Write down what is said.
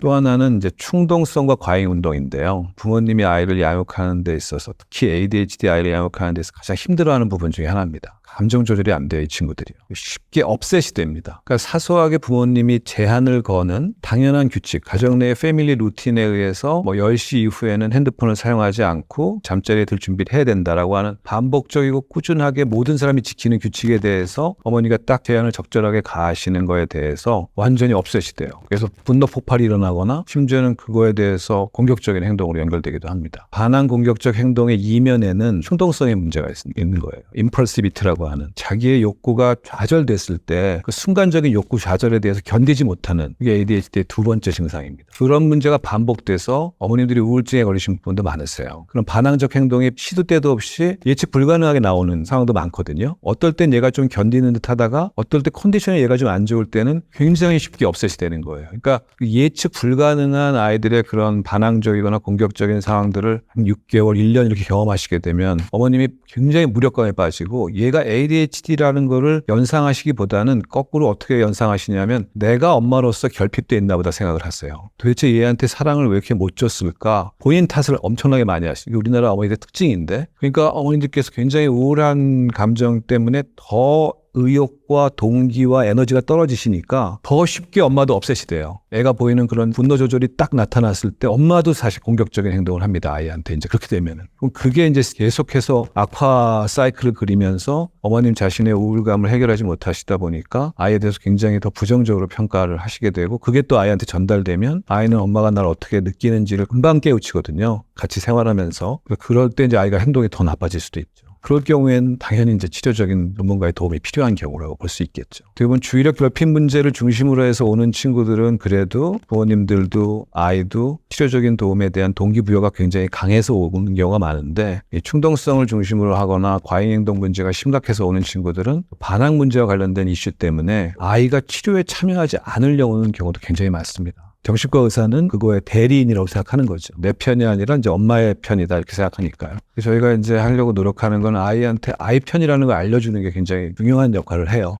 또 하나는 이제 충동성과 과잉 운동인데요. 부모님이 아이를 양육하는 데 있어서 특히 ADHD 아이를 양육하는 데 있어서 가장 힘들어하는 부분 중에 하나입니다. 감정 조절이 안 돼요, 이 친구들이요. 쉽게 업셋이 됩니다. 그러니까 사소하게 부모님이 제한을 거는 당연한 규칙, 가정 내의 패밀리 루틴에 의해서 10시 이후에는 핸드폰을 사용하지 않고 잠자리에 들 준비를 해야 된다라고 하는 반복적이고 꾸준하게 모든 사람이 지키는 규칙에 대해서 어머니가 딱 제한을 적절하게 가하시는 거에 대해서 완전히 업셋이 돼요. 그래서 분노 폭발이 일어나거나 심지어는 그거에 대해서 공격적인 행동으로 연결되기도 합니다. 반항 공격적 행동의 이면에는 충동성의 문제가 있는 거예요. 임펄시비티라고 하는 자기의 욕구가 좌절됐을 때 그 순간적인 욕구 좌절에 대해서 견디지 못하는 게 ADHD의 두 번째 증상입니다. 그런 문제가 반복돼서 어머님들이 우울증에 걸리신 분도 많으세요. 그런 반항적 행동이 시도 때도 없이 예측 불가능하게 나오는 상황도 많거든요. 어떨 땐 얘가 좀 견디는 듯 하다가 어떨 때 컨디션이 얘가 좀 안 좋을 때는 굉장히 쉽게 업셋이 되는 거예요. 그러니까 예측 불가능한 아이들의 그런 반항적이거나 공격적인 상황들을 한 6개월, 1년 이렇게 경험하시게 되면 어머님이 굉장히 무력감에 빠지고 얘가 ADHD라는 거를 연상하시기보다는 거꾸로 어떻게 연상하시냐면 내가 엄마로서 결핍돼 있나 보다 생각을 하세요. 도대체 얘한테 사랑을 왜 이렇게 못 줬을까? 본인 탓을 엄청나게 많이 하시고 우리나라 어머니들 특징인데 그러니까 어머님들께서 굉장히 우울한 감정 때문에 더 의욕과 동기와 에너지가 떨어지시니까 더 쉽게 엄마도 업셋이 돼요. 애가 보이는 그런 분노 조절이 딱 나타났을 때 엄마도 사실 공격적인 행동을 합니다. 아이한테 이제 그렇게 되면은. 그럼 그게 이제 계속해서 악화 사이클을 그리면서 어머님 자신의 우울감을 해결하지 못하시다 보니까 아이에 대해서 굉장히 더 부정적으로 평가를 하시게 되고 그게 또 아이한테 전달되면 아이는 엄마가 날 어떻게 느끼는지를 금방 깨우치거든요. 같이 생활하면서. 그럴 때 이제 아이가 행동이 더 나빠질 수도 있죠. 그럴 경우에는 당연히 이제 치료적인 전문가의 도움이 필요한 경우라고 볼 수 있겠죠. 어떻게 보면 주의력 결핍 문제를 중심으로 해서 오는 친구들은 그래도 부모님들도 아이도 치료적인 도움에 대한 동기부여가 굉장히 강해서 오는 경우가 많은데 이 충동성을 중심으로 하거나 과잉행동 문제가 심각해서 오는 친구들은 반항 문제와 관련된 이슈 때문에 아이가 치료에 참여하지 않으려고 오는 경우도 굉장히 많습니다. 정신과 의사는 그거의 대리인이라고 생각하는 거죠. 내 편이 아니라 이제 엄마의 편이다 이렇게 생각하니까요. 저희가 이제 하려고 노력하는 건 아이한테 아이 편이라는 걸 알려주는 게 굉장히 중요한 역할을 해요.